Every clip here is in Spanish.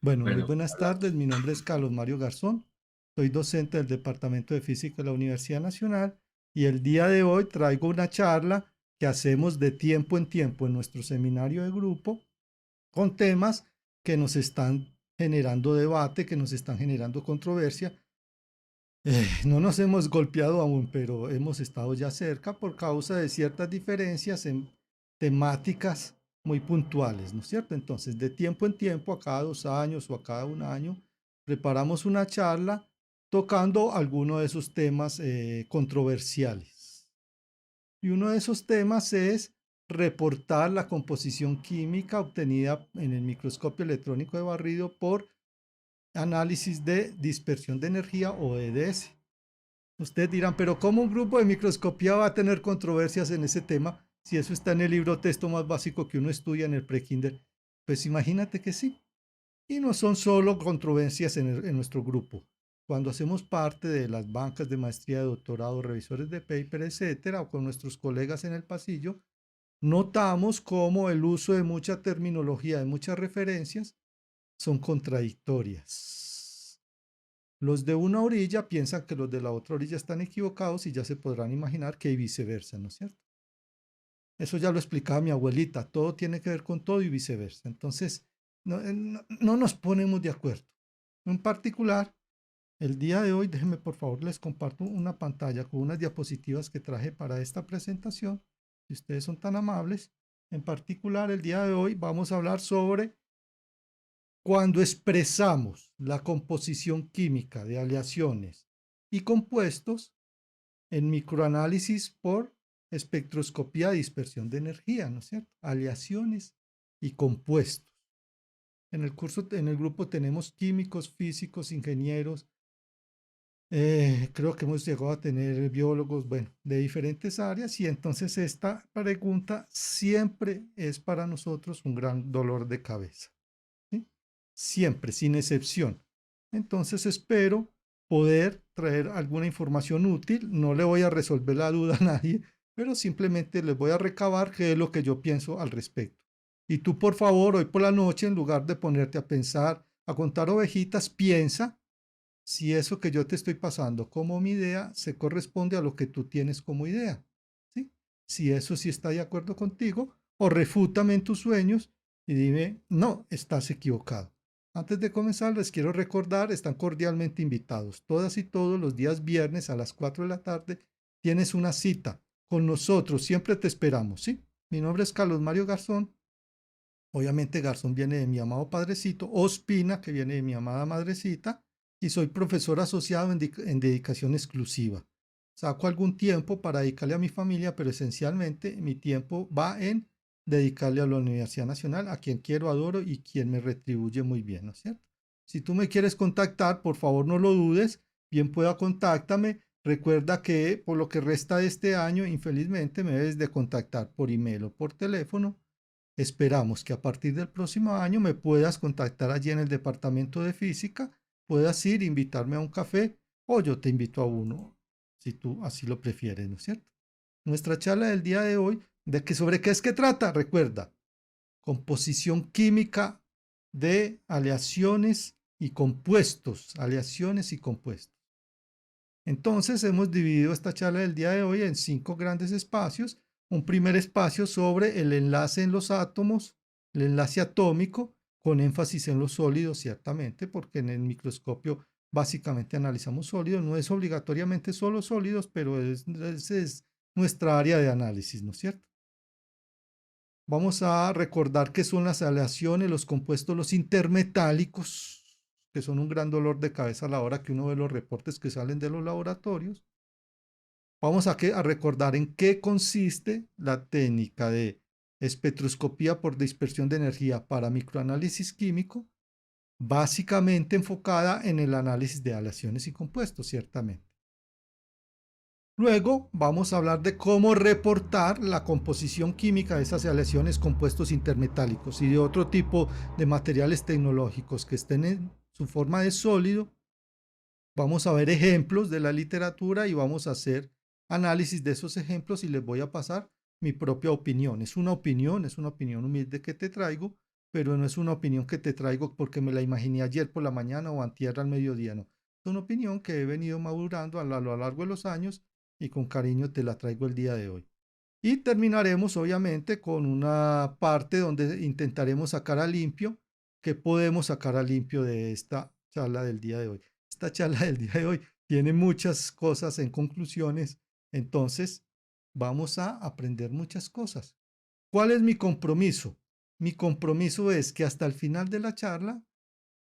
Bueno, muy Bueno, buenas tardes. hablamos. Mi nombre es Carlos Mario Garzón. Soy docente del Departamento de Física de la Universidad Nacional y el día de hoy traigo una charla que hacemos de tiempo en tiempo en nuestro seminario de grupo con temas que nos están generando debate, que nos están generando controversia. No nos hemos golpeado aún, pero hemos estado ya cerca por causa de ciertas diferencias en temáticas muy puntuales, ¿no es cierto? Entonces, de tiempo en tiempo, a cada 2 años o a cada un año, preparamos una charla tocando alguno de esos temas controversiales. Y uno de esos temas es reportar la composición química obtenida en el microscopio electrónico de barrido por análisis de dispersión de energía o EDS. Ustedes dirán, pero ¿cómo un grupo de microscopía va a tener controversias en ese tema si eso está en el libro texto más básico que uno estudia en el prekinder? Pues imagínate que sí. Y no son solo controversias en nuestro grupo. Cuando hacemos parte de las bancas de maestría, de doctorado, revisores de paper, etcétera, o con nuestros colegas en el pasillo, notamos cómo el uso de mucha terminología, de muchas referencias, son contradictorias. Los de una orilla piensan que los de la otra orilla están equivocados y ya se podrán imaginar que hay viceversa, ¿no es cierto? Eso ya lo explicaba mi abuelita, todo tiene que ver con todo y viceversa. Entonces, no nos ponemos de acuerdo. En particular, el día de hoy, déjenme por favor, les comparto una pantalla con unas diapositivas que traje para esta presentación, si ustedes son tan amables. En particular, el día de hoy vamos a hablar sobre cuando expresamos la composición química de aleaciones y compuestos en microanálisis por espectroscopía de dispersión de energía, ¿no es cierto? Aleaciones y compuestos. En el curso, en el grupo tenemos químicos, físicos, ingenieros, creo que hemos llegado a tener biólogos, bueno, de diferentes áreas y entonces esta pregunta siempre es para nosotros un gran dolor de cabeza. ¿Sí? Siempre, sin excepción. Entonces espero poder traer alguna información útil. No le voy a resolver la duda a nadie, pero simplemente les voy a recabar qué es lo que yo pienso al respecto. Y tú, por favor, hoy por la noche, en lugar de ponerte a pensar, a contar ovejitas, piensa si eso que yo te estoy pasando como mi idea se corresponde a lo que tú tienes como idea. ¿Sí? Si eso sí está de acuerdo contigo, o refútame en tus sueños y dime, no, estás equivocado. Antes de comenzar, les quiero recordar, están cordialmente invitados. Todas y todos los días viernes a las 4 de la tarde tienes una cita con nosotros. Siempre te esperamos, ¿sí? Mi nombre es Carlos Mario Garzón. Obviamente Garzón viene de mi amado padrecito, Ospina, que viene de mi amada madrecita, y soy profesor asociado en dedicación exclusiva. Saco algún tiempo para dedicarle a mi familia, pero esencialmente mi tiempo va en dedicarle a la Universidad Nacional, a quien quiero, adoro y quien me retribuye muy bien, ¿no es cierto? Si tú me quieres contactar, por favor no lo dudes, bien pueda contáctame. Recuerda que por lo que resta de este año, infelizmente, me debes de contactar por email o por teléfono. Esperamos que a partir del próximo año me puedas contactar allí en el departamento de física, puedas ir, invitarme a un café o yo te invito a uno, si tú así lo prefieres, ¿no es cierto? Nuestra charla del día de hoy, ¿sobre qué es que trata? Recuerda, composición química de aleaciones y compuestos, aleaciones y compuestos. Entonces hemos dividido esta charla del día de hoy en 5 grandes espacios. Un primer espacio sobre el enlace en los átomos, el enlace atómico, con énfasis en los sólidos, ciertamente, porque en el microscopio básicamente analizamos sólidos. No es obligatoriamente solo sólidos, pero es nuestra área de análisis, ¿no es cierto? Vamos a recordar qué son las aleaciones, los compuestos, los intermetálicos, que son un gran dolor de cabeza a la hora que uno ve los reportes que salen de los laboratorios. Vamos a recordar en qué consiste la técnica de espectroscopía por dispersión de energía para microanálisis químico, básicamente enfocada en el análisis de aleaciones y compuestos, ciertamente. Luego vamos a hablar de cómo reportar la composición química de esas aleaciones, compuestos intermetálicos y de otro tipo de materiales tecnológicos que estén en su forma de sólido. Vamos a ver ejemplos de la literatura y vamos a hacer análisis de esos ejemplos y les voy a pasar mi propia opinión. Es una opinión humilde que te traigo, pero no es una opinión que te traigo porque me la imaginé ayer por la mañana o antier al mediodía, no. Es una opinión que he venido madurando a lo largo de los años y con cariño te la traigo el día de hoy. Y terminaremos obviamente con una parte donde intentaremos sacar a limpio qué podemos sacar a limpio de esta charla del día de hoy. Esta charla del día de hoy tiene muchas cosas en conclusiones, entonces vamos a aprender muchas cosas. ¿Cuál es mi compromiso? Mi compromiso es que hasta el final de la charla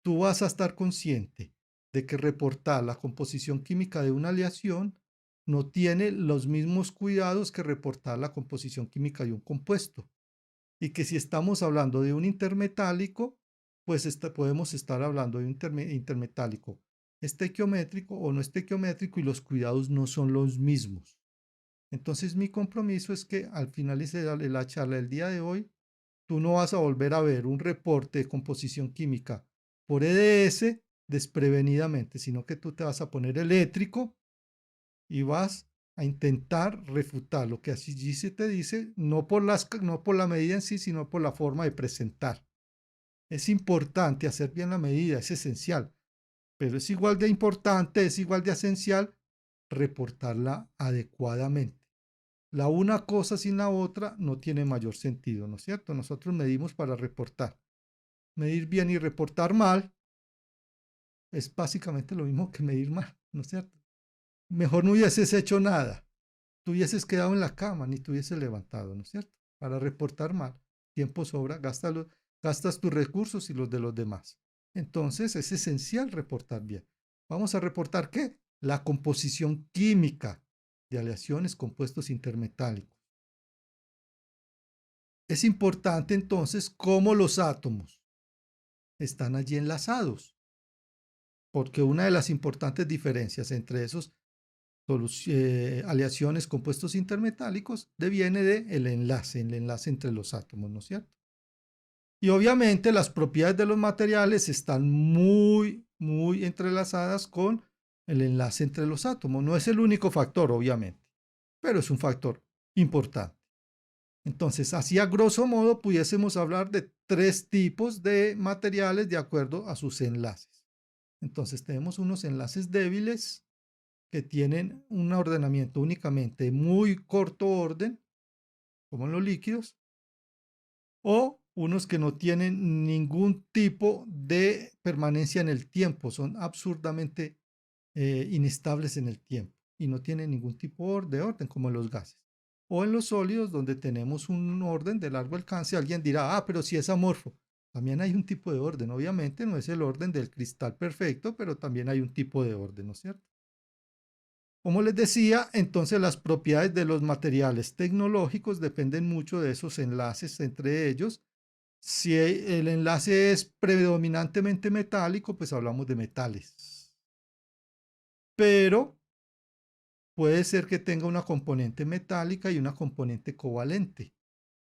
tú vas a estar consciente de que reportar la composición química de una aleación no tiene los mismos cuidados que reportar la composición química de un compuesto. Y que si estamos hablando de un intermetálico, pues podemos estar hablando de un intermetálico estequiométrico o no estequiométrico y los cuidados no son los mismos. Entonces mi compromiso es que al finalizar la charla del día de hoy, tú no vas a volver a ver un reporte de composición química por EDS desprevenidamente, sino que tú te vas a poner eléctrico y vas a intentar refutar lo que así se te dice, no por la medida en sí, sino por la forma de presentar. Es importante hacer bien la medida, es esencial, pero es igual de importante, es igual de esencial reportarla adecuadamente. La una cosa sin la otra no tiene mayor sentido, ¿no es cierto? Nosotros medimos para reportar. Medir bien y reportar mal es básicamente lo mismo que medir mal, ¿no es cierto? Mejor no hubieses hecho nada, tú hubieses quedado en la cama, ni te hubieses levantado, ¿no es cierto? Para reportar mal, tiempo sobra, gastas tus recursos y los de los demás. Entonces es esencial reportar bien. ¿Vamos a reportar qué? La composición química de aleaciones, compuestos intermetálicos. Es importante entonces cómo los átomos están allí enlazados, porque una de las importantes diferencias entre esos aleaciones, compuestos intermetálicos, deviene del enlace, el enlace entre los átomos, ¿no es cierto? Y obviamente las propiedades de los materiales están muy entrelazadas con el enlace entre los átomos. No es el único factor, obviamente, pero es un factor importante. Entonces, así a grosso modo, pudiésemos hablar de tres tipos de materiales de acuerdo a sus enlaces. Entonces, tenemos unos enlaces débiles que tienen un ordenamiento únicamente muy corto orden, como en los líquidos, o unos que no tienen ningún tipo de permanencia en el tiempo, son absurdamente inestables en el tiempo y no tienen ningún tipo de orden, como en los gases. O en los sólidos, donde tenemos un orden de largo alcance, alguien dirá, pero si es amorfo. También hay un tipo de orden, obviamente no es el orden del cristal perfecto, pero también hay un tipo de orden, ¿no es cierto? Como les decía, entonces las propiedades de los materiales tecnológicos dependen mucho de esos enlaces entre ellos. Si el enlace es predominantemente metálico, pues hablamos de metales. Pero puede ser que tenga una componente metálica y una componente covalente.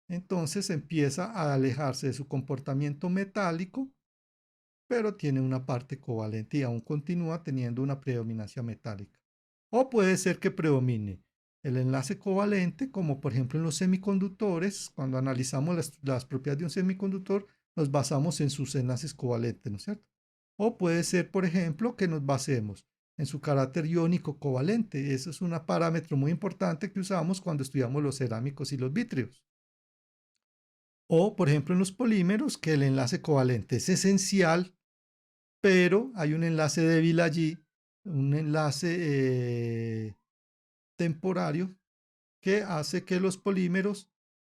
Entonces empieza a alejarse de su comportamiento metálico, pero tiene una parte covalente y aún continúa teniendo una predominancia metálica. O puede ser que predomine el enlace covalente, como por ejemplo en los semiconductores. Cuando analizamos las propiedades de un semiconductor, nos basamos en sus enlaces covalentes, ¿no es cierto? O puede ser, por ejemplo, que nos basemos en su carácter iónico covalente. Eso es un parámetro muy importante que usamos cuando estudiamos los cerámicos y los vítreos. O, por ejemplo, en los polímeros, que el enlace covalente es esencial, pero hay un enlace débil allí, un enlace temporario que hace que los polímeros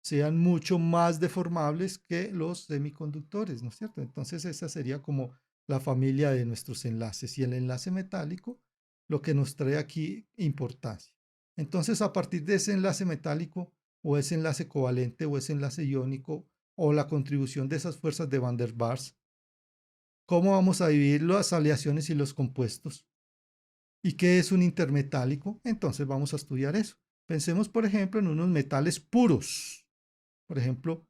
sean mucho más deformables que los semiconductores, ¿no es cierto? Entonces esa sería como la familia de nuestros enlaces y el enlace metálico, lo que nos trae aquí importancia. Entonces a partir de ese enlace metálico o ese enlace covalente o ese enlace iónico o la contribución de esas fuerzas de Van der Waals, ¿cómo vamos a dividir las aleaciones y los compuestos? ¿Y qué es un intermetálico? Entonces vamos a estudiar eso. Pensemos, por ejemplo, en unos metales puros. Por ejemplo,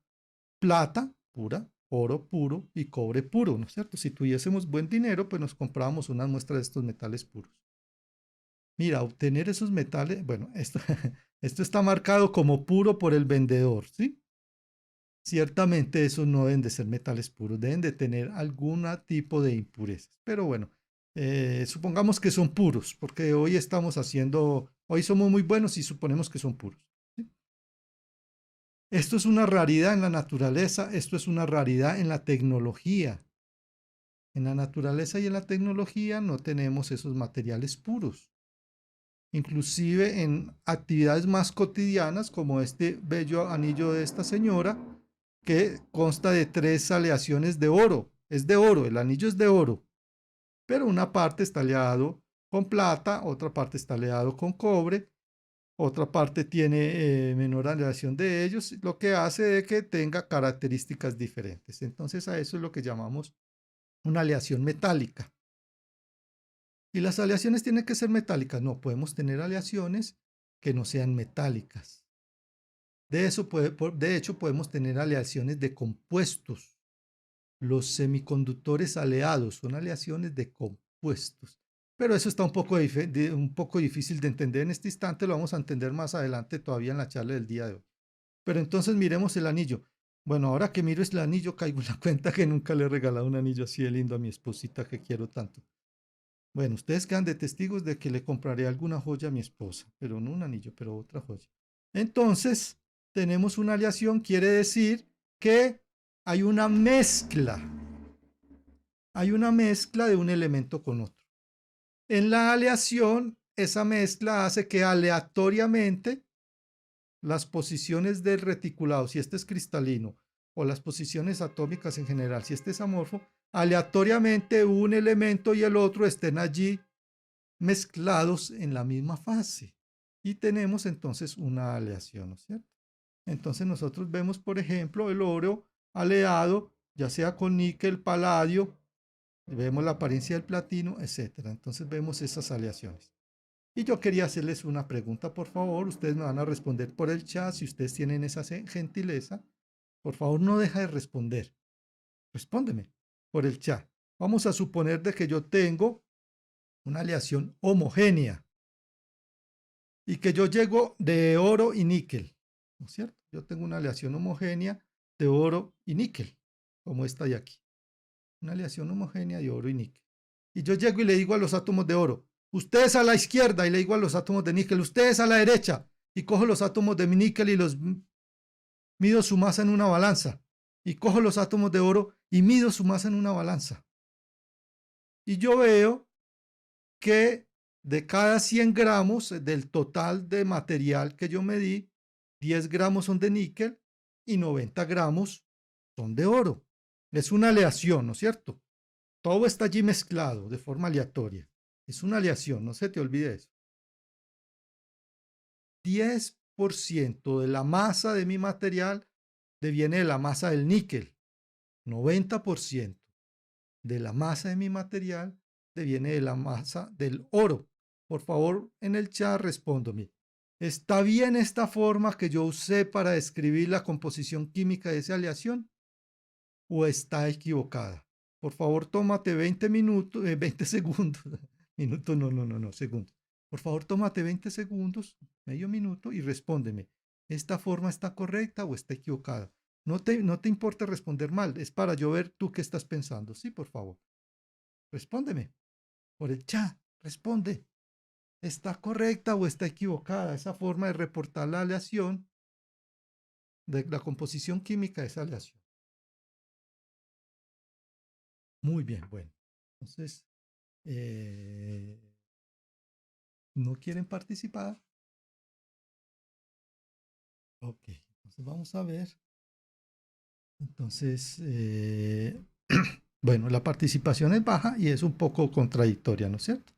plata pura, oro puro y cobre puro, ¿no es cierto? Si tuviésemos buen dinero, pues nos comprábamos unas muestras de estos metales puros. Mira, obtener esos metales, bueno, esto, esto está marcado como puro por el vendedor, ¿sí? Ciertamente esos no deben de ser metales puros, deben de tener algún tipo de impurezas. Pero bueno, supongamos que son puros, porque hoy somos muy buenos y suponemos que son puros. ¿Sí? Esto es una raridad en la naturaleza, esto es una raridad en la tecnología. En la naturaleza y en la tecnología no tenemos esos materiales puros. Inclusive en actividades más cotidianas, como este bello anillo de esta señora, que consta de 3 aleaciones de oro. Es de oro, el anillo es de oro, pero una parte está aleado con plata, otra parte está aleado con cobre, otra parte tiene menor aleación de ellos, lo que hace de que tenga características diferentes. Entonces a eso es lo que llamamos una aleación metálica. ¿Y las aleaciones tienen que ser metálicas? No, podemos tener aleaciones que no sean metálicas. De hecho, podemos tener aleaciones de compuestos. Los semiconductores aleados son aleaciones de compuestos. Pero eso está un poco difícil de entender en este instante, lo vamos a entender más adelante todavía en la charla del día de hoy. Pero entonces miremos el anillo. Bueno, ahora que miro el anillo, caigo en la cuenta que nunca le he regalado un anillo así de lindo a mi esposita que quiero tanto. Bueno, ustedes quedan de testigos de que le compraré alguna joya a mi esposa, pero no un anillo, pero otra joya. Entonces, tenemos una aleación, quiere decir que hay una mezcla. Hay una mezcla de un elemento con otro. En la aleación, esa mezcla hace que aleatoriamente las posiciones del reticulado, si este es cristalino, o las posiciones atómicas en general, si este es amorfo, aleatoriamente un elemento y el otro estén allí mezclados en la misma fase. Y tenemos entonces una aleación, ¿no es cierto? Entonces nosotros vemos, por ejemplo, el oro aleado, ya sea con níquel, paladio, vemos la apariencia del platino, etcétera. Entonces vemos esas aleaciones. Y yo quería hacerles una pregunta, por favor. Ustedes me van a responder por el chat. Si ustedes tienen esa gentileza, por favor, no deja de responder. Respóndeme por el chat. Vamos a suponer de que yo tengo una aleación homogénea y que yo llego de oro y níquel, ¿no es cierto? Yo tengo una aleación homogénea de oro y níquel, como esta de aquí. Una aleación homogénea de oro y níquel. Y yo llego y le digo a los átomos de oro, ustedes a la izquierda, y le digo a los átomos de níquel, ustedes a la derecha, y cojo los átomos de níquel y los mido su masa en una balanza, y cojo los átomos de oro y mido su masa en una balanza. Y yo veo que de cada 100 gramos del total de material que yo medí, 10 gramos son de níquel y 90 gramos son de oro. Es una aleación, ¿no es cierto? Todo está allí mezclado de forma aleatoria. Es una aleación, no se te olvide eso. 10% de la masa de mi material deviene de la masa del níquel. 90% de la masa de mi material deviene de la masa del oro. Por favor, en el chat respóndome. ¿Está bien esta forma que yo usé para describir la composición química de esa aleación? ¿O está equivocada? Por favor, tómate 20 minutos, 20 segundos. Minutos, no, segundos. Por favor, tómate 20 segundos, medio minuto y respóndeme. ¿Esta forma está correcta o está equivocada? No te importa responder mal, es para yo ver tú qué estás pensando. Sí, por favor. Respóndeme. Por el chat, responde. ¿Está correcta o está equivocada esa forma de reportar la aleación, de la composición química de esa aleación? Muy bien, bueno. Entonces, ¿no quieren participar? Ok, entonces vamos a ver. Entonces, bueno, la participación es baja y es un poco contradictoria, ¿no es cierto?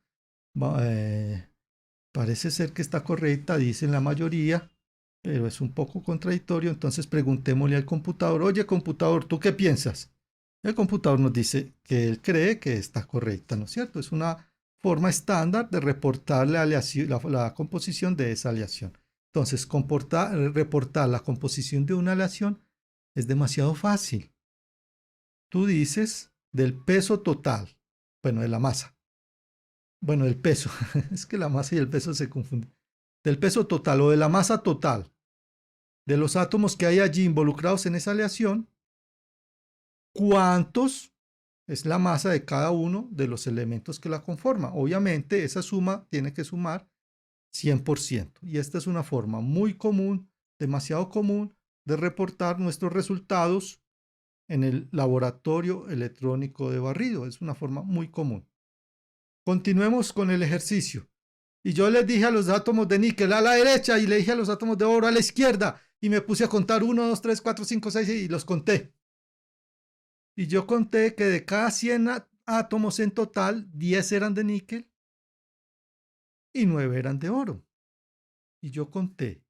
Parece ser que está correcta, dicen la mayoría, pero es un poco contradictorio. Entonces preguntémosle al computador, oye computador, ¿tú qué piensas? El computador nos dice que él cree que está correcta, ¿no es cierto? Es una forma estándar de reportar la composición de esa aleación. Entonces, reportar la composición de una aleación es demasiado fácil. Tú dices del peso total, bueno, de la masa. Bueno, del peso, es que la masa y el peso se confunden. Del peso total o de la masa total de los átomos que hay allí involucrados en esa aleación, cuántos es la masa de cada uno de los elementos que la conforman. Obviamente, esa suma tiene que sumar 100%. Y esta es una forma muy común, demasiado común, de reportar nuestros resultados en el laboratorio electrónico de barrido. Es una forma muy común. Continuemos con el ejercicio. Y yo les dije a los átomos de níquel a la derecha y le dije a los átomos de oro a la izquierda. Y me puse a contar 1, 2, 3, 4, 5, 6 y los conté. Y yo conté que de cada 100 átomos en total, 10 eran de níquel y 9 eran de oro. Y yo conté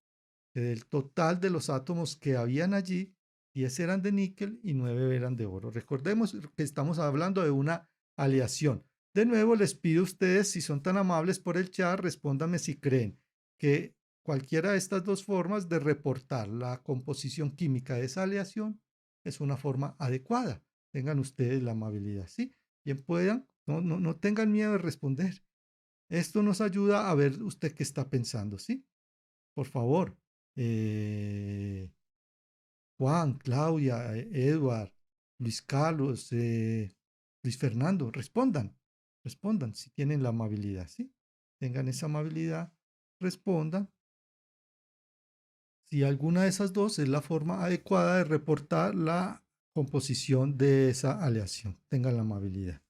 que del total de los átomos que habían allí, 10 eran de níquel y 9 eran de oro. Recordemos que estamos hablando de una aleación. De nuevo, les pido a ustedes, si son tan amables por el chat, respóndanme si creen que cualquiera de estas dos formas de reportar la composición química de esa aleación es una forma adecuada. Tengan ustedes la amabilidad, ¿sí? Bien puedan, no tengan miedo de responder. Esto nos ayuda a ver usted qué está pensando, ¿sí? Por favor. Juan, Claudia, Edward, Luis Carlos, Luis Fernando, respondan si tienen la amabilidad, ¿sí? Tengan esa amabilidad, respondan. Si alguna de esas dos es la forma adecuada de reportar la composición de esa aleación, tengan la amabilidad.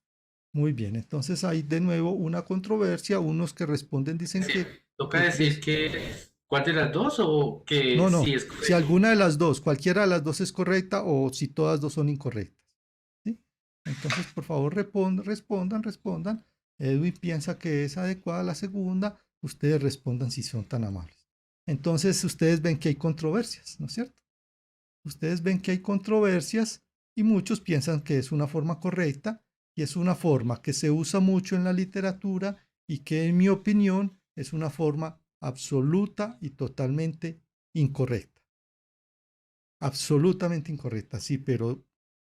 Muy bien, entonces hay de nuevo una controversia, unos que responden dicen que... ¿Toca decir que cuál de las dos o que sí No, es si correcto? alguna de las dos, cualquiera de las dos es correcta o si todas dos son incorrectas. ¿Sí? Entonces, por favor, respondan. Edwin piensa que es adecuada la segunda, ustedes respondan si son tan amables. Entonces, ustedes ven que hay controversias, ¿no es cierto? Ustedes ven que hay controversias y muchos piensan que es una forma correcta y es una forma que se usa mucho en la literatura y que en mi opinión es una forma absoluta y totalmente incorrecta. Absolutamente incorrecta, sí, pero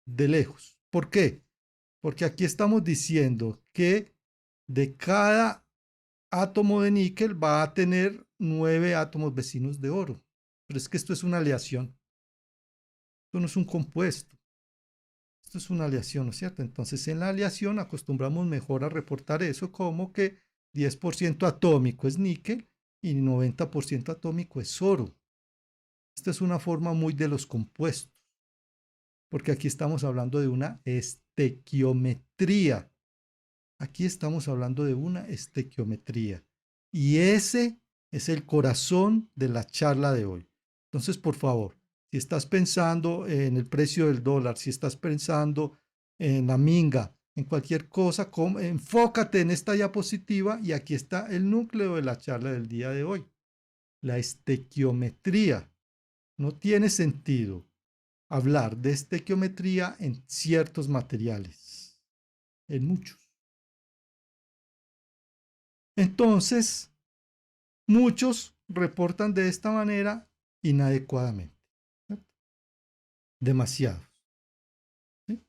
de lejos. ¿Por qué? Porque aquí estamos diciendo que de cada átomo de níquel va a tener 9 átomos vecinos de oro. Pero es que esto es una aleación. Esto no es un compuesto. Esto es una aleación, ¿no es cierto? Entonces, en la aleación acostumbramos mejor a reportar eso como que 10% atómico es níquel y 90% atómico es oro. Esta es una forma muy de los compuestos, porque aquí estamos hablando de una estequiometría. Aquí estamos hablando de una estequiometría. Y ese es el corazón de la charla de hoy. Entonces, por favor, si estás pensando en el precio del dólar, si estás pensando en la minga, en cualquier cosa, enfócate en esta diapositiva y aquí está el núcleo de la charla del día de hoy. La estequiometría. No tiene sentido hablar de estequiometría en ciertos materiales, en muchos. Entonces, muchos reportan de esta manera inadecuadamente, ¿cierto? Demasiados. ¿Sí?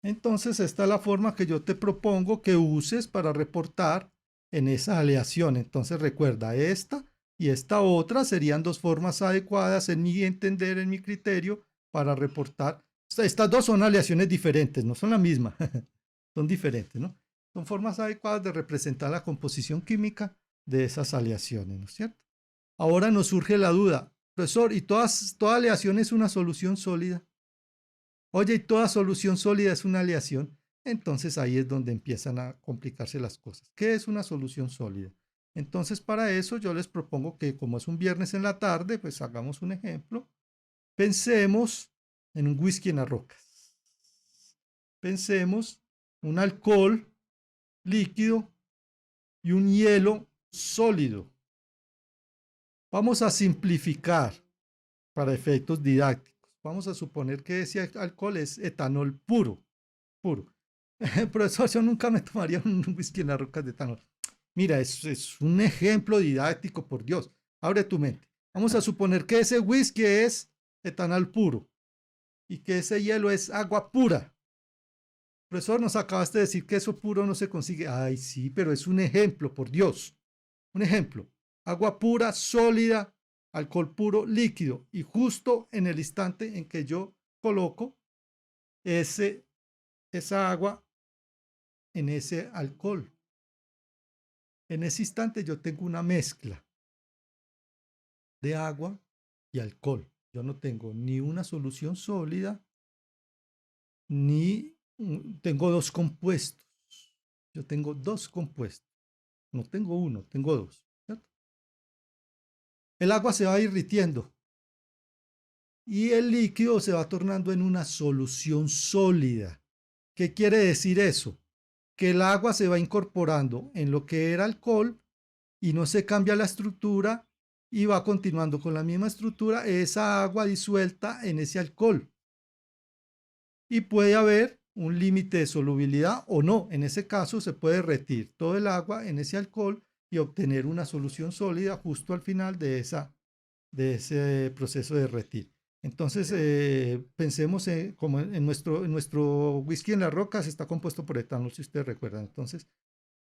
Entonces, esta es la forma que yo te propongo que uses para reportar en esa aleación. Entonces, recuerda, esta y esta otra serían dos formas adecuadas en mi entender, en mi criterio, para reportar. Estas dos son aleaciones diferentes, no son la misma, son diferentes, ¿no? Son formas adecuadas de representar la composición química de esas aleaciones, ¿no es cierto? Ahora nos surge la duda, profesor, ¿y toda aleación es una solución sólida? Oye, ¿y toda solución sólida es una aleación? Entonces ahí es donde empiezan a complicarse las cosas. ¿Qué es una solución sólida? Entonces para eso yo les propongo que como es un viernes en la tarde, pues hagamos un ejemplo. Pensemos en un whisky en las rocas. Pensemos un alcohol líquido y un hielo sólido. Vamos a simplificar para efectos didácticos. Vamos a suponer que ese alcohol es etanol puro, puro. Profesor, yo nunca me tomaría un whisky en las rocas de etanol. Mira, es un ejemplo didáctico, por Dios. Abre tu mente. Vamos a suponer que ese whisky es etanol puro y que ese hielo es agua pura. Profesor, nos acabaste de decir que eso puro no se consigue. Ay, sí, pero es un ejemplo, por Dios. Un ejemplo. Agua pura, sólida, alcohol puro líquido, y justo en el instante en que yo coloco esa agua en ese alcohol, en ese instante yo tengo una mezcla de agua y alcohol. Yo no tengo ni una solución sólida, ni tengo dos compuestos. Yo tengo dos compuestos. No tengo uno, tengo dos. ¿Cierto? El agua se va irritiendo y el líquido se va tornando en una solución sólida. ¿Qué quiere decir eso? Que el agua se va incorporando en lo que era alcohol y no se cambia la estructura y va continuando con la misma estructura esa agua disuelta en ese alcohol. Y puede haber un límite de solubilidad o no. En ese caso se puede derretir todo el agua en ese alcohol y obtener una solución sólida justo al final de ese proceso de derretir. Entonces, pensemos como en nuestro whisky en las rocas está compuesto por etanol, si ustedes recuerdan. Entonces,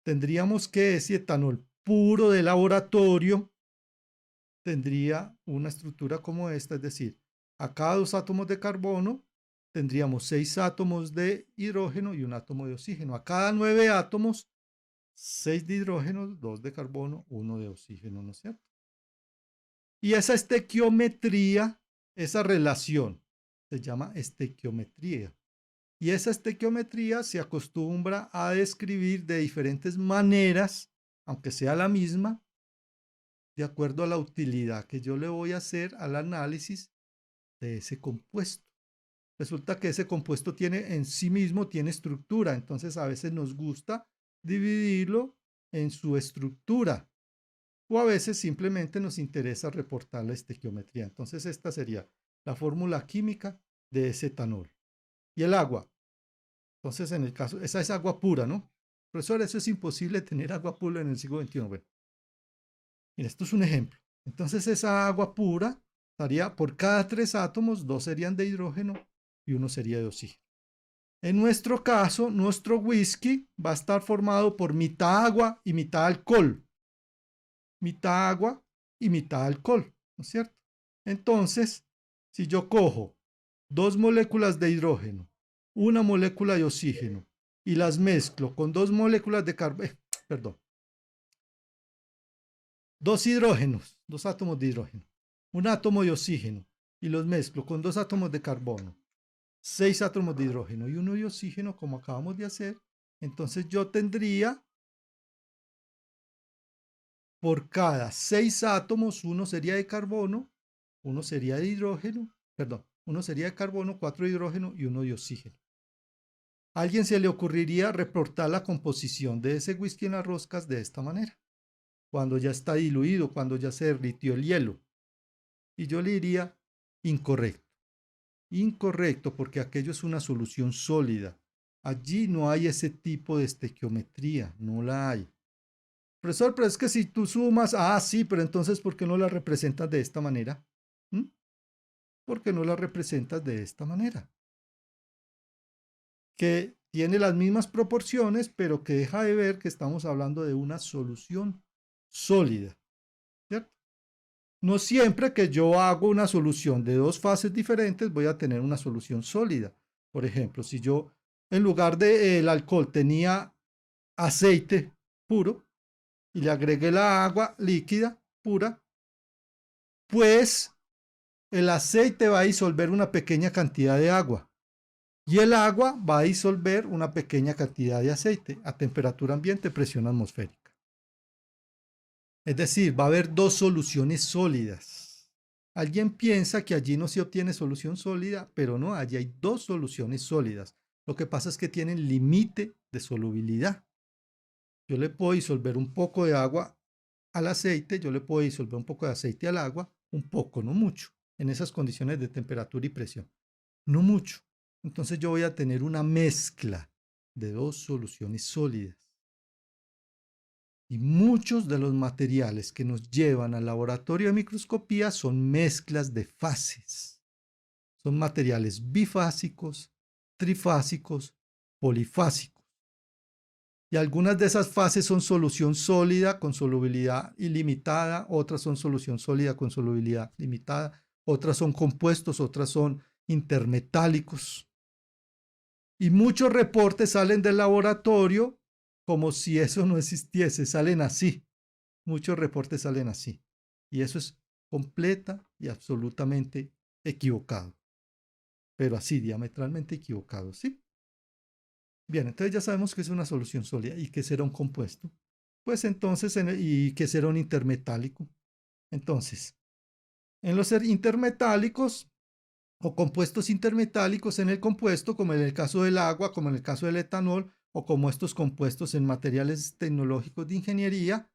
tendríamos que ese etanol puro de laboratorio tendría una estructura como esta, es decir, a cada 2 átomos de carbono tendríamos 6 átomos de hidrógeno y un átomo de oxígeno. A cada 9 átomos, 6 de hidrógeno, 2 de carbono, 1 de oxígeno, ¿no es cierto? Y esa estequiometría, esa relación, se llama estequiometría. Y esa estequiometría se acostumbra a describir de diferentes maneras, aunque sea la misma, de acuerdo a la utilidad que yo le voy a hacer al análisis de ese compuesto. Resulta que ese compuesto tiene en sí mismo, tiene estructura, entonces a veces nos gusta dividirlo en su estructura o a veces simplemente nos interesa reportar la estequiometría. Entonces esta sería la fórmula química de ese etanol. Y el agua. Entonces en el caso, esa es agua pura, ¿no? Profesor, eso es imposible tener agua pura en el siglo XXI. Bueno, mira, esto es un ejemplo. Entonces esa agua pura estaría por cada 3 átomos, 2 serían de hidrógeno y 1 sería de oxígeno. En nuestro caso, nuestro whisky va a estar formado por mitad agua y mitad alcohol. Mitad agua y mitad alcohol, ¿no es cierto? Entonces, si yo cojo 2 moléculas de hidrógeno, una molécula de oxígeno y las mezclo con 2 moléculas de carbono, perdón, 2 hidrógenos, 2 átomos de hidrógeno, un átomo de oxígeno y los mezclo con 2 átomos de carbono, 6 átomos de hidrógeno y 1 de oxígeno, como acabamos de hacer, entonces yo tendría por cada 6 átomos, uno sería de carbono, uno sería de hidrógeno, perdón, uno sería de carbono, 4 de hidrógeno y 1 de oxígeno. ¿A alguien se le ocurriría reportar la composición de ese whisky en las roscas de esta manera? Cuando ya está diluido, cuando ya se derritió el hielo. Y yo le diría incorrecto. Incorrecto, porque aquello es una solución sólida. Allí no hay ese tipo de estequiometría, no la hay. Profesor, pero es que si tú sumas, sí, pero entonces, ¿por qué no la representas de esta manera? ¿Mm? ¿Por qué no la representas de esta manera? Que tiene las mismas proporciones, pero que deja de ver que estamos hablando de una solución sólida, ¿cierto? No siempre que yo hago una solución de 2 fases diferentes voy a tener una solución sólida. Por ejemplo, si yo en lugar del alcohol tenía aceite puro y le agregué la agua líquida pura, pues el aceite va a disolver una pequeña cantidad de agua y el agua va a disolver una pequeña cantidad de aceite a temperatura ambiente, presión atmosférica. Es decir, va a haber 2 soluciones sólidas. Alguien piensa que allí no se obtiene solución sólida, pero no, allí hay 2 soluciones sólidas. Lo que pasa es que tienen límite de solubilidad. Yo le puedo disolver un poco de agua al aceite, yo le puedo disolver un poco de aceite al agua, un poco, no mucho, en esas condiciones de temperatura y presión. No mucho. Entonces yo voy a tener una mezcla de 2 soluciones sólidas. Y muchos de los materiales que nos llevan al laboratorio de microscopía son mezclas de fases. Son materiales bifásicos, trifásicos, polifásicos. Y algunas de esas fases son solución sólida con solubilidad ilimitada, otras son solución sólida con solubilidad limitada, otras son compuestos, otras son intermetálicos. Y muchos reportes salen del laboratorio como si eso no existiese, salen así. Muchos reportes salen así. Y eso es completa y absolutamente equivocado. Pero así, diametralmente equivocado, ¿sí? Bien, entonces ya sabemos que es una solución sólida y que será un compuesto. Pues entonces, y que será un intermetálico. Entonces, en los intermetálicos o compuestos intermetálicos en el compuesto, como en el caso del agua, como en el caso del etanol, o como estos compuestos en materiales tecnológicos de ingeniería,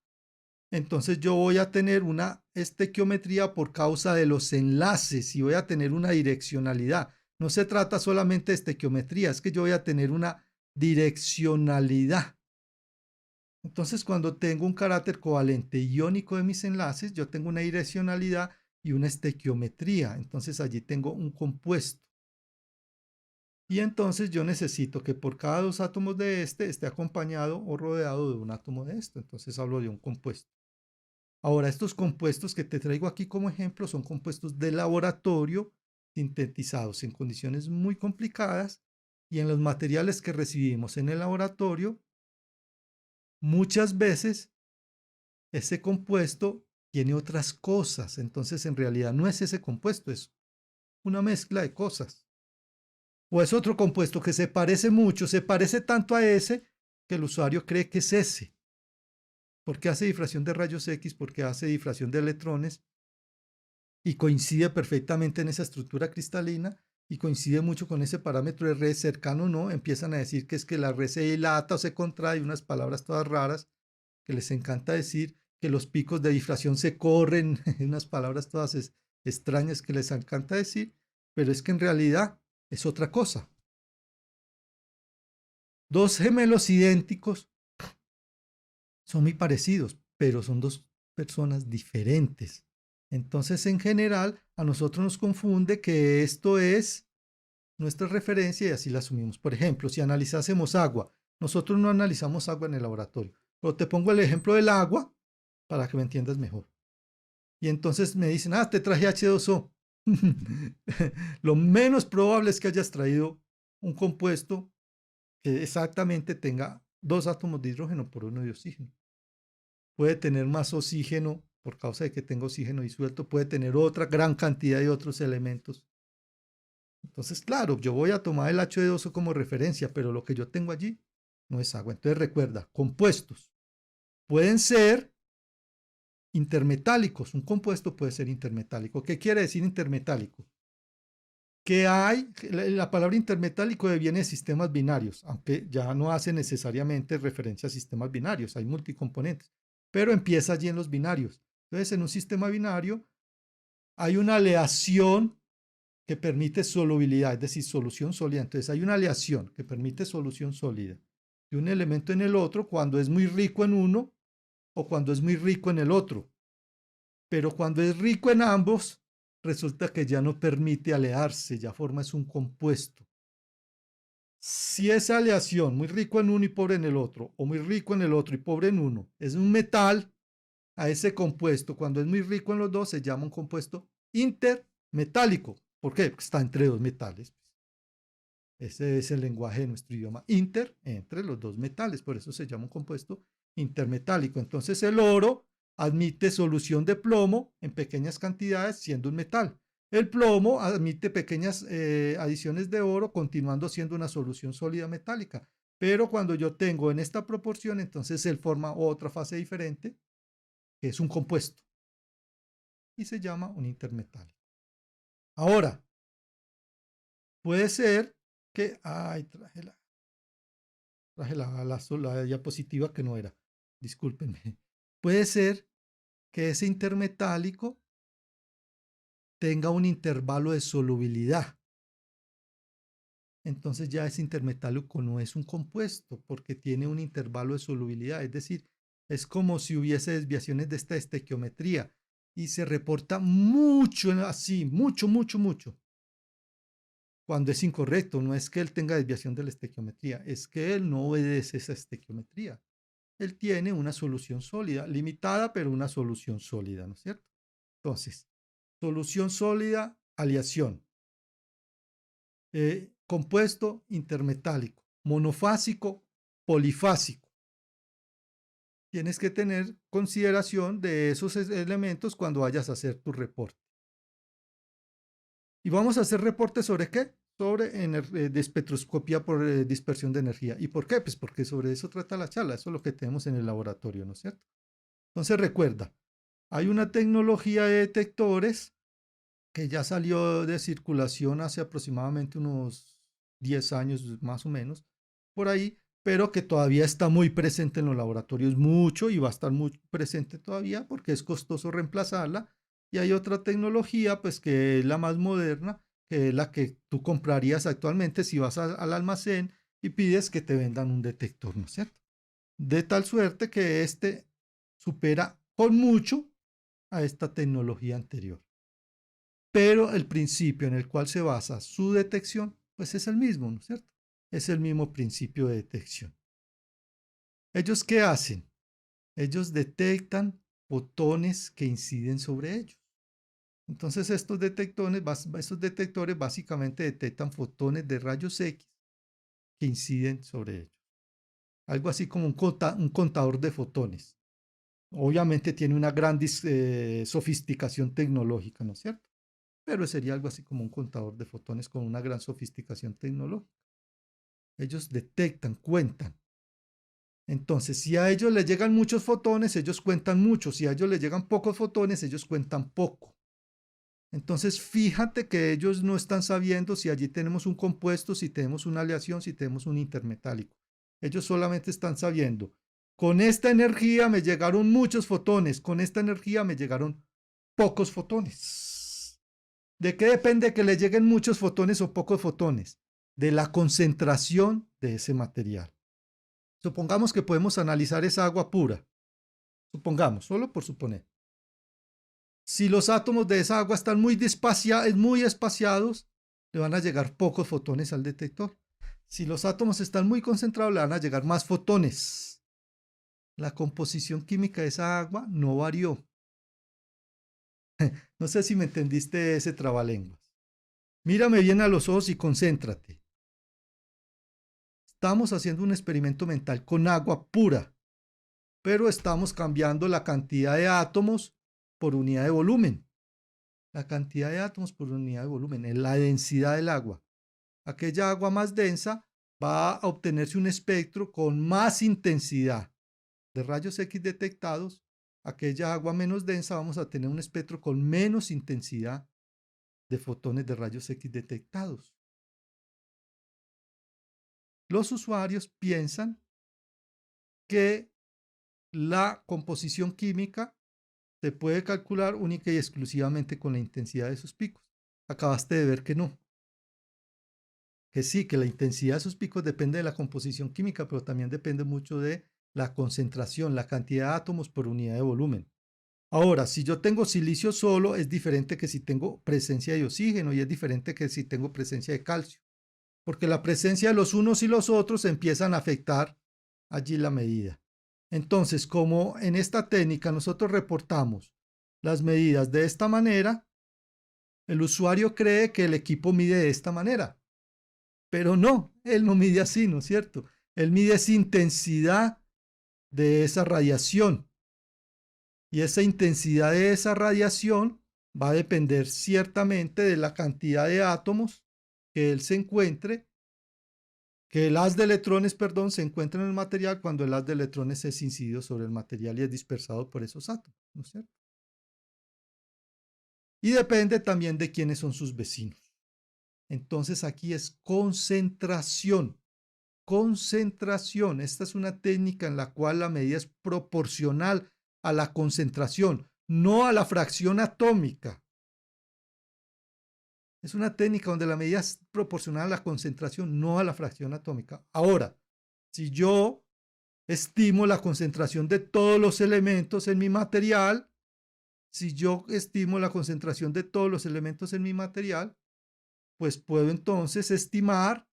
entonces yo voy a tener una estequiometría por causa de los enlaces y voy a tener una direccionalidad. No se trata solamente de estequiometría, es que yo voy a tener una direccionalidad. Entonces, cuando tengo un carácter covalente iónico de mis enlaces, yo tengo una direccionalidad y una estequiometría. Entonces, allí tengo un compuesto. Y entonces yo necesito que por cada dos átomos de este esté acompañado o rodeado de un átomo de esto. Entonces hablo de un compuesto. Ahora, estos compuestos que te traigo aquí como ejemplo son compuestos de laboratorio sintetizados en condiciones muy complicadas y en los materiales que recibimos en el laboratorio, muchas veces ese compuesto tiene otras cosas. Entonces, en realidad no es ese compuesto, es una mezcla de cosas. O es otro compuesto que se parece mucho, se parece tanto a ese que el usuario cree que es ese. Porque hace difracción de rayos X, porque hace difracción de electrones y coincide perfectamente en esa estructura cristalina y coincide mucho con ese parámetro R cercano, ¿no? Empiezan a decir que es que la R se dilata o se contrae, unas palabras todas raras que les encanta decir, que los picos de difracción se corren, unas palabras todas extrañas que les encanta decir, pero es que en realidad es otra cosa. Dos gemelos idénticos son muy parecidos, pero son dos personas diferentes. Entonces, en general, a nosotros nos confunde que esto es nuestra referencia y así la asumimos. Por ejemplo, si analizásemos agua, nosotros no analizamos agua en el laboratorio, pero te pongo el ejemplo del agua para que me entiendas mejor. Y entonces me dicen, te traje H2O. Lo menos probable es que hayas traído un compuesto que exactamente tenga dos átomos de hidrógeno por uno de oxígeno. Puede tener más oxígeno por causa de que tenga oxígeno disuelto, puede tener otra gran cantidad de otros elementos. Entonces, claro, yo voy a tomar el H2O como referencia, pero lo que yo tengo allí no es agua. Entonces, recuerda, compuestos pueden ser intermetálicos. Un compuesto puede ser intermetálico. ¿Qué quiere decir intermetálico? Que hay, la palabra intermetálico viene de sistemas binarios, aunque ya no hace necesariamente referencia a sistemas binarios, hay multicomponentes, pero empieza allí en los binarios. Entonces, en un sistema binario hay una aleación que permite solubilidad, es decir, solución sólida. Entonces, hay una aleación que permite solución sólida de un elemento en el otro cuando es muy rico en uno o cuando es muy rico en el otro. Pero cuando es rico en ambos, resulta que ya no permite alearse, ya forma es un compuesto. Si esa aleación, muy rico en uno y pobre en el otro, o muy rico en el otro y pobre en uno, es un metal, a ese compuesto, cuando es muy rico en los dos, se llama un compuesto intermetálico. ¿Por qué? Porque está entre dos metales. Ese es el lenguaje de nuestro idioma. Inter, entre los dos metales, por eso se llama un compuesto intermetálico. Entonces el oro admite solución de plomo en pequeñas cantidades siendo un metal. El plomo admite pequeñas adiciones de oro continuando siendo una solución sólida metálica. Pero cuando yo tengo en esta proporción, entonces él forma otra fase diferente, que es un compuesto. Y se llama un intermetálico. Ahora, puede ser que... Ay, traje la diapositiva que no era. Discúlpenme. Puede ser que ese intermetálico tenga un intervalo de solubilidad. Entonces ya ese intermetálico no es un compuesto porque tiene un intervalo de solubilidad. Es decir, es como si hubiese desviaciones de esta estequiometría y se reporta mucho así, mucho. cuando es incorrecto. No es que él tenga desviación de la estequiometría, es que él no obedece esa estequiometría. Él tiene una solución sólida, limitada, pero una solución sólida, ¿no es cierto? Entonces, solución sólida, aleación. Compuesto intermetálico, monofásico, polifásico. Tienes que tener consideración de esos elementos cuando vayas a hacer tu reporte. ¿Y vamos a hacer reportes sobre qué? Sobre de espectroscopía por dispersión de energía. ¿Y por qué? Pues porque sobre eso trata la charla. Eso es lo que tenemos en el laboratorio, ¿no es cierto? Entonces recuerda, hay una tecnología de detectores que ya salió de circulación hace aproximadamente unos 10 años más o menos, por ahí, pero que todavía está muy presente en los laboratorios mucho y va a estar muy presente todavía porque es costoso reemplazarla. Y hay otra tecnología, pues que es la más moderna, que es la que tú comprarías actualmente si vas al almacén y pides que te vendan un detector, ¿no es cierto? De tal suerte que este supera con mucho a esta tecnología anterior. Pero el principio en el cual se basa su detección, pues es el mismo, ¿no es cierto? Es el mismo principio de detección. ¿Ellos qué hacen? Ellos detectan fotones que inciden sobre ellos. Entonces estos detectores básicamente detectan fotones de rayos X que inciden sobre ellos. Algo así como un contador de fotones. Obviamente tiene una gran sofisticación tecnológica, ¿no es cierto? Pero sería algo así como un contador de fotones con una gran sofisticación tecnológica. Ellos detectan, cuentan. Entonces, si a ellos les llegan muchos fotones, ellos cuentan mucho. Si a ellos les llegan pocos fotones, ellos cuentan poco. Entonces, fíjate que ellos no están sabiendo si allí tenemos un compuesto, si tenemos una aleación, si tenemos un intermetálico. Ellos solamente están sabiendo, con esta energía me llegaron muchos fotones, con esta energía me llegaron pocos fotones. ¿De qué depende que le lleguen muchos fotones o pocos fotones? De la concentración de ese material. Supongamos que podemos analizar esa agua pura. Supongamos, solo por suponer. Si los átomos de esa agua están muy espaciados, le van a llegar pocos fotones al detector. Si los átomos están muy concentrados, le van a llegar más fotones. La composición química de esa agua no varió. No sé si me entendiste ese trabalenguas. Mírame bien a los ojos y concéntrate. Estamos haciendo un experimento mental con agua pura, pero estamos cambiando la cantidad de átomos por unidad de volumen. La cantidad de átomos por unidad de volumen es la densidad del agua. Aquella agua más densa va a obtenerse un espectro con más intensidad de rayos X detectados. Aquella agua menos densa vamos a tener un espectro con menos intensidad de fotones de rayos X detectados. Los usuarios piensan que la composición química se puede calcular única y exclusivamente con la intensidad de sus picos. Acabaste de ver que no. Que sí, que la intensidad de sus picos depende de la composición química, pero también depende mucho de la concentración, la cantidad de átomos por unidad de volumen. Ahora, si yo tengo silicio solo, es diferente que si tengo presencia de oxígeno y es diferente que si tengo presencia de calcio, porque la presencia de los unos y los otros empiezan a afectar allí la medida. Entonces, como en esta técnica nosotros reportamos las medidas de esta manera, el usuario cree que el equipo mide de esta manera, pero no, él no mide así, ¿no es cierto? Él mide esa intensidad de esa radiación y esa intensidad de esa radiación va a depender ciertamente de la cantidad de átomos que él se encuentre, que el haz de electrones, perdón, se encuentra en el material cuando el haz de electrones es incidido sobre el material y es dispersado por esos átomos, ¿no es cierto? Y depende también de quiénes son sus vecinos. Entonces aquí es concentración. Concentración. Esta es una técnica en la cual la medida es proporcional a la concentración, no a la fracción atómica. Es una técnica donde la medida es proporcional a la concentración, no a la fracción atómica. Ahora, si yo estimo la concentración de todos los elementos en mi material, si yo estimo la concentración de todos los elementos en mi material, pues puedo entonces estimar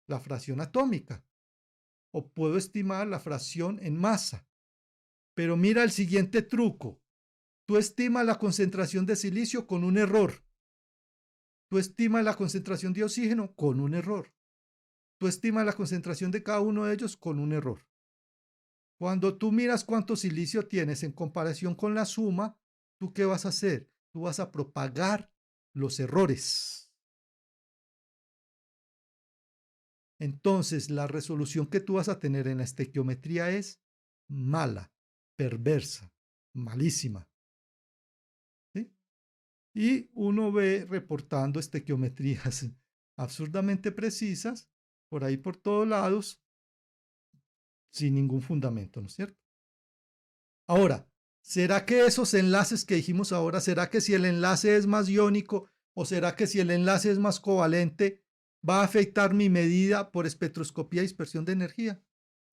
la fracción atómica o puedo estimar la fracción en masa. Pero mira el siguiente truco. Tú estimas la concentración de silicio con un error. Tú estimas la concentración de oxígeno con un error. Tú estimas la concentración de cada uno de ellos con un error. Cuando tú miras cuánto silicio tienes en comparación con la suma, ¿tú qué vas a hacer? Tú vas a propagar los errores. Entonces, la resolución que tú vas a tener en la estequiometría es mala, perversa, malísima. ¿Sí? Y uno ve reportando estequiometrías absurdamente precisas por ahí por todos lados sin ningún fundamento, ¿no es cierto? Ahora, ¿será que esos enlaces que dijimos ahora, será que si el enlace es más iónico o será que si el enlace es más covalente, va a afectar mi medida por espectroscopía y dispersión de energía?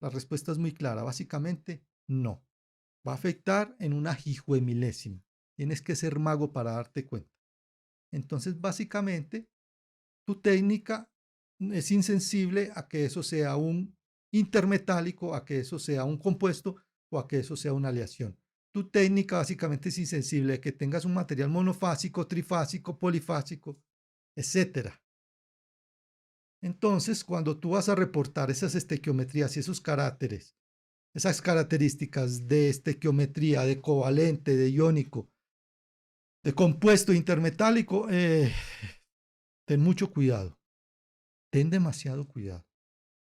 La respuesta es muy clara, básicamente no. Va a afectar en una milésima. Tienes que ser mago para darte cuenta. Entonces, básicamente, tu técnica es insensible a que eso sea un intermetálico, a que eso sea un compuesto o a que eso sea una aleación. Tu técnica básicamente es insensible a que tengas un material monofásico, trifásico, polifásico, etcétera. Entonces, cuando tú vas a reportar esas estequiometrías y esos caracteres, esas características de estequiometría, de covalente, de iónico, de compuesto intermetálico, ten mucho cuidado, ten demasiado cuidado.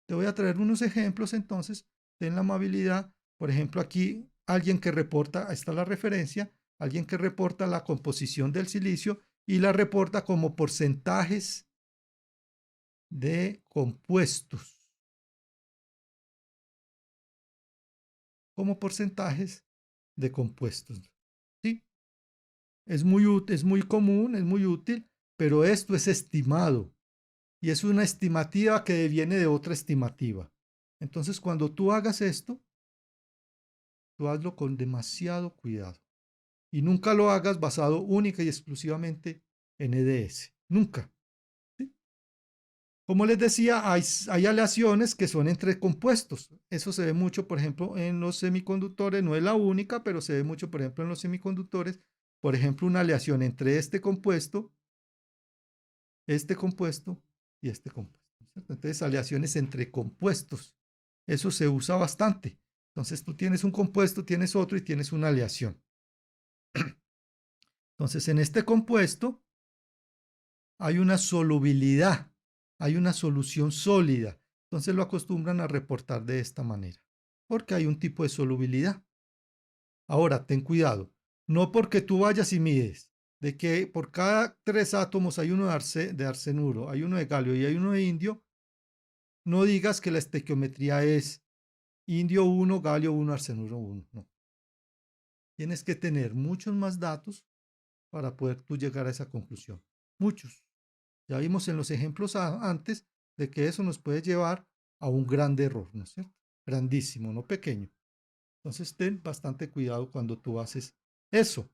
Te voy a traer unos ejemplos entonces, ten la amabilidad, por ejemplo aquí alguien que reporta, ahí está la referencia, alguien que reporta la composición del silicio y la reporta como porcentajes de compuestos, como porcentajes de compuestos. ¿Sí? Es muy común, es muy útil, pero esto es estimado y es una estimativa que viene de otra estimativa. Entonces, cuando tú hagas esto, tú hazlo con demasiado cuidado y nunca lo hagas basado única y exclusivamente en EDS. Nunca. ¿Sí? Como les decía, hay aleaciones que son entre compuestos. Eso se ve mucho, por ejemplo, en los semiconductores. No es la única, pero se ve mucho, por ejemplo, en los semiconductores. Por ejemplo, una aleación entre este compuesto y este compuesto. ¿Cierto? Entonces, aleaciones entre compuestos. Eso se usa bastante. Entonces, tú tienes un compuesto, tienes otro y tienes una aleación. Entonces, en este compuesto hay una solubilidad, hay una solución sólida. Entonces lo acostumbran a reportar de esta manera, porque hay un tipo de solubilidad. Ahora, ten cuidado, no porque tú vayas y mides de que por cada 3 átomos hay uno de arsenuro, hay uno de galio y hay uno de indio, no digas que la estequiometría es indio 1, galio 1, arsenuro 1. No. Tienes que tener muchos más datos para poder tú llegar a esa conclusión. Muchos. Ya vimos en los ejemplos antes de que eso nos puede llevar a un gran error, ¿no es cierto? Grandísimo, no pequeño. Entonces ten bastante cuidado cuando tú haces eso.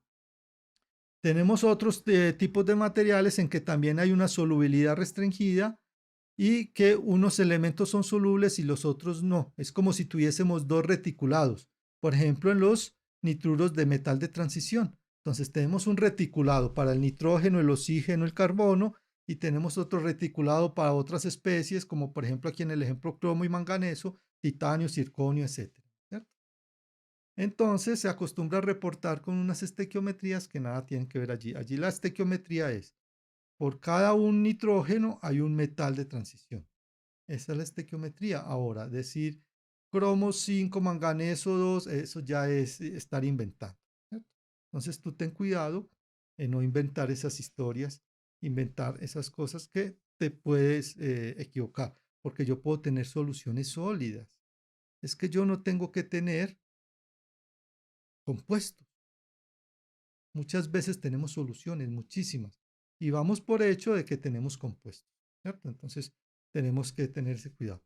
Tenemos otros tipos de materiales en que también hay una solubilidad restringida y que unos elementos son solubles y los otros no. Es como si tuviésemos dos reticulados. Por ejemplo, en los nitruros de metal de transición. Entonces tenemos un reticulado para el nitrógeno, el oxígeno, el carbono y tenemos otro reticulado para otras especies, como por ejemplo aquí en el ejemplo cromo y manganeso, titanio, circonio, etc. ¿Cierto? Entonces se acostumbra a reportar con unas estequiometrías que nada tienen que ver allí. Allí la estequiometría es, por cada un nitrógeno hay un metal de transición. Esa es la estequiometría. Ahora, decir cromo 5, manganeso 2, eso ya es estar inventando. ¿Cierto? Entonces tú ten cuidado en no inventar esas historias, inventar esas cosas que te puedes equivocar, porque yo puedo tener soluciones sólidas. Es que yo no tengo que tener compuestos. Muchas veces tenemos soluciones, muchísimas, y vamos por hecho de que tenemos compuestos. ¿Cierto? Entonces tenemos que tener ese cuidado.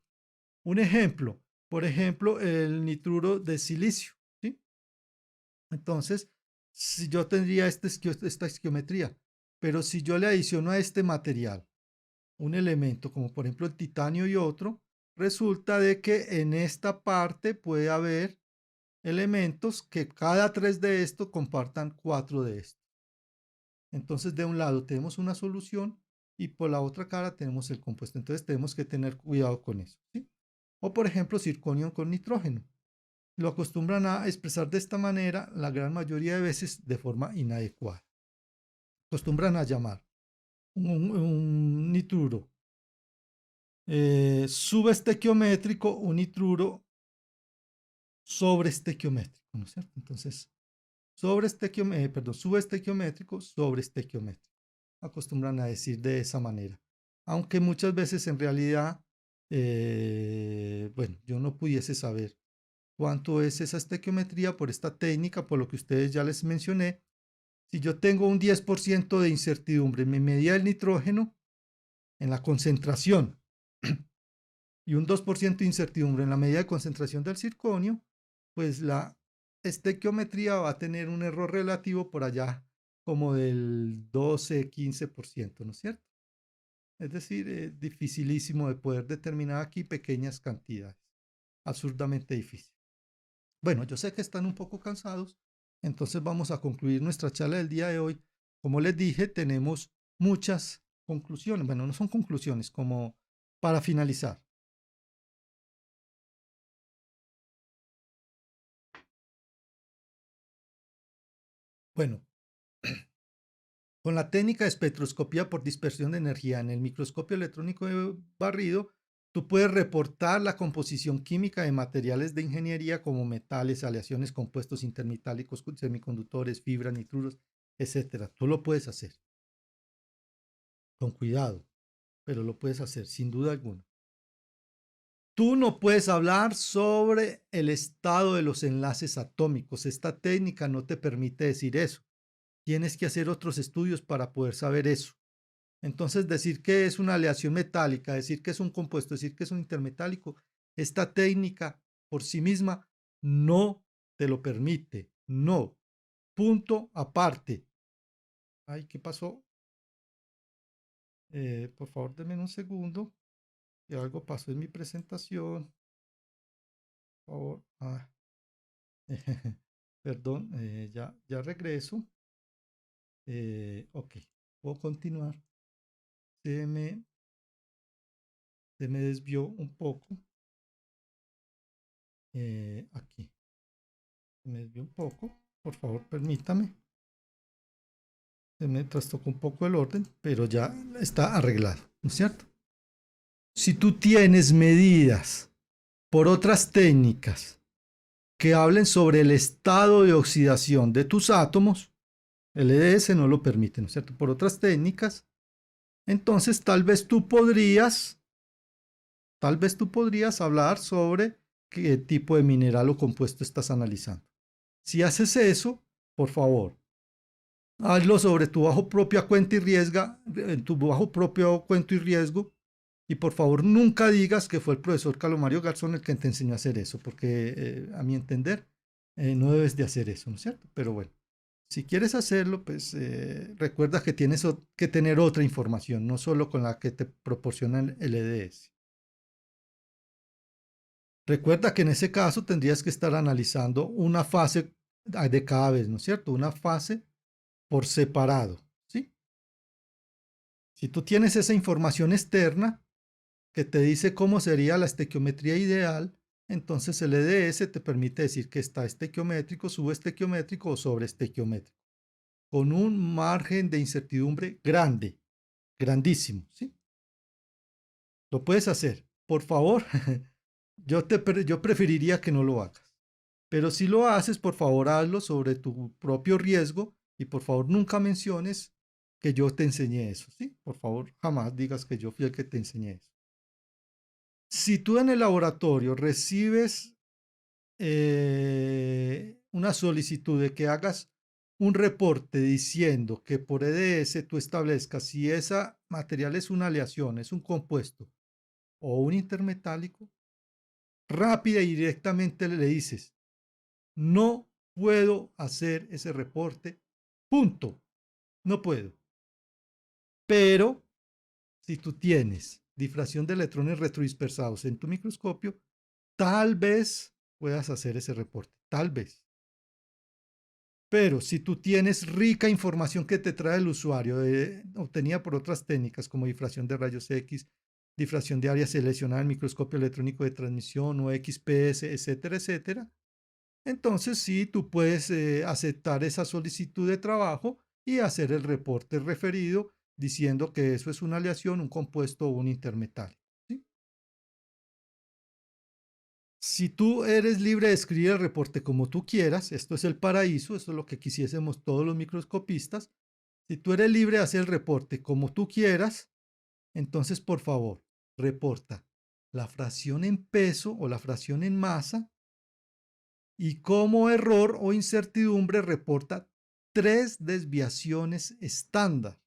Un ejemplo, por ejemplo, el nitruro de silicio. ¿Sí? Entonces, si yo tendría esta esquiometría, pero si yo le adiciono a este material un elemento como por ejemplo el titanio y otro, resulta de que en esta parte puede haber elementos que cada 3 de estos compartan 4 de estos. Entonces de un lado tenemos una solución y por la otra cara tenemos el compuesto. Entonces tenemos que tener cuidado con eso, ¿sí? O por ejemplo circonio con nitrógeno. Lo acostumbran a expresar de esta manera la gran mayoría de veces de forma inadecuada. Acostumbran a llamar un nitruro subestequiométrico, un nitruro sobreestequiométrico, ¿no es cierto? Entonces, subestequiométrico, sobreestequiométrico. Acostumbran a decir de esa manera. Aunque muchas veces en realidad, bueno, yo no pudiese saber cuánto es esa estequiometría por esta técnica, por lo que ustedes ya les mencioné. Si yo tengo un 10% de incertidumbre en mi medida del nitrógeno, en la concentración, y un 2% de incertidumbre en la medida de concentración del circonio, pues la estequiometría va a tener un error relativo por allá como del 12-15%, ¿no es cierto? Es decir, es dificilísimo de poder determinar aquí pequeñas cantidades, absurdamente difícil. Bueno, yo sé que están un poco cansados, entonces vamos a concluir nuestra charla del día de hoy. Como les dije, tenemos muchas conclusiones, bueno, no son conclusiones, como para finalizar. Bueno, con la técnica de espectroscopía por dispersión de energía en el microscopio electrónico de barrido, tú puedes reportar la composición química de materiales de ingeniería como metales, aleaciones, compuestos intermetálicos, semiconductores, fibras, nitruros, etcétera. Tú lo puedes hacer con cuidado, pero lo puedes hacer sin duda alguna. Tú no puedes hablar sobre el estado de los enlaces atómicos. Esta técnica no te permite decir eso. Tienes que hacer otros estudios para poder saber eso. Entonces, decir que es una aleación metálica, decir que es un compuesto, decir que es un intermetálico, esta técnica por sí misma no te lo permite. No. Punto aparte. Ay, ¿qué pasó? Por favor, denme un segundo. Que algo pasó en mi presentación. Por favor. Perdón, ya regreso. Ok, puedo continuar. Se me, se me desvió un poco. Aquí. Se me desvió un poco. Por favor, permítame. Se me trastocó un poco el orden, pero ya está arreglado, ¿no es cierto? Si tú tienes medidas por otras técnicas que hablen sobre el estado de oxidación de tus átomos, el EDS no lo permite, ¿no es cierto? Por otras técnicas, entonces tal vez tú podrías hablar sobre qué tipo de mineral o compuesto estás analizando. Si haces eso, por favor, hazlo sobre tu bajo propia cuenta y riesga, en tu bajo propio cuento y riesgo. Y por favor, nunca digas que fue el profesor Calomario Garzón el que te enseñó a hacer eso, porque a mi entender, no debes de hacer eso, ¿no es cierto? Pero bueno, si quieres hacerlo, pues recuerda que tienes que tener otra información, no solo con la que te proporciona el EDS. Recuerda que en ese caso tendrías que estar analizando una fase de cada vez, ¿no es cierto? Una fase por separado, ¿sí? Si tú tienes esa información externa que te dice cómo sería la estequiometría ideal, entonces el EDS te permite decir que está estequiométrico, subestequiométrico o sobreestequiométrico, con un margen de incertidumbre grande, grandísimo, ¿sí? Lo puedes hacer. Por favor, yo preferiría que no lo hagas. Pero si lo haces, por favor, hazlo sobre tu propio riesgo y por favor nunca menciones que yo te enseñé eso, ¿sí? Por favor, jamás digas que yo fui el que te enseñé eso. Si tú en el laboratorio recibes una solicitud de que hagas un reporte diciendo que por EDS tú establezcas si ese material es una aleación, es un compuesto o un intermetálico, rápida y directamente le dices, no puedo hacer ese reporte, punto, no puedo. Pero si tú tienes difracción de electrones retrodispersados en tu microscopio, tal vez puedas hacer ese reporte, tal vez. Pero si tú tienes rica información que te trae el usuario, obtenida por otras técnicas como difracción de rayos X, difracción de área seleccionada en microscopio electrónico de transmisión o XPS, etcétera, etcétera, entonces sí, tú puedes aceptar esa solicitud de trabajo y hacer el reporte referido diciendo que eso es una aleación, un compuesto o un intermetal. ¿Sí? Si tú eres libre de escribir el reporte como tú quieras, esto es el paraíso, esto es lo que quisiésemos todos los microscopistas. Si tú eres libre de hacer el reporte como tú quieras, entonces por favor, reporta la fracción en peso o la fracción en masa y como error o incertidumbre reporta 3 desviaciones estándar.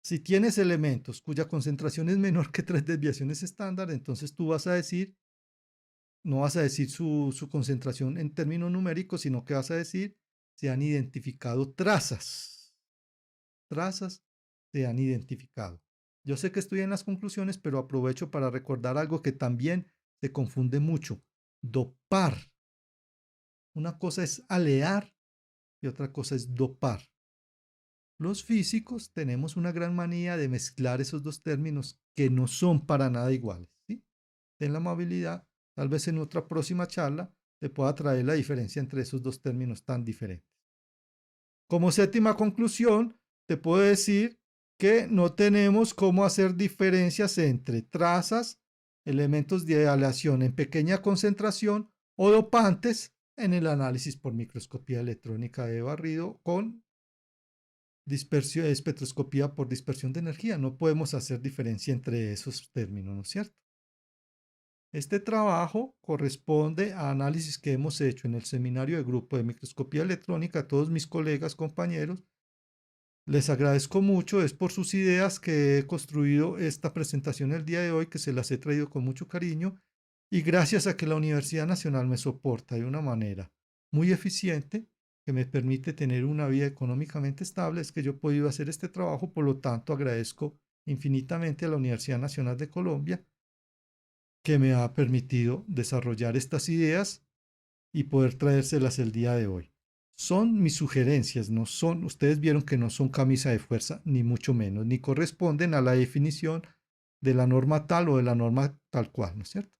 Si tienes elementos cuya concentración es menor que 3 desviaciones estándar, entonces tú vas a decir, no vas a decir su concentración en términos numéricos, sino que vas a decir, se han identificado trazas. Trazas se han identificado. Yo sé que estoy en las conclusiones, pero aprovecho para recordar algo que también se confunde mucho. Dopar. Una cosa es alear y otra cosa es dopar. Los físicos tenemos una gran manía de mezclar esos dos términos que no son para nada iguales. ¿Sí? En la movilidad, tal vez en otra próxima charla, te pueda traer la diferencia entre esos dos términos tan diferentes. Como séptima conclusión, te puedo decir que no tenemos cómo hacer diferencias entre trazas, elementos de aleación en pequeña concentración o dopantes en el análisis por microscopía electrónica de barrido con espectroscopía por dispersión de energía. No podemos hacer diferencia entre esos términos, ¿no es cierto? Este trabajo corresponde a análisis que hemos hecho en el seminario de grupo de microscopía electrónica a todos mis colegas, compañeros. Les agradezco mucho, es por sus ideas que he construido esta presentación el día de hoy, que se las he traído con mucho cariño y gracias a que la Universidad Nacional me soporta de una manera muy eficiente que me permite tener una vida económicamente estable, es que yo he podido hacer este trabajo, por lo tanto agradezco infinitamente a la Universidad Nacional de Colombia que me ha permitido desarrollar estas ideas y poder traérselas el día de hoy. Son mis sugerencias, no son, ustedes vieron que no son camisa de fuerza, ni mucho menos, ni corresponden a la definición de la norma tal o de la norma tal cual, ¿no es cierto?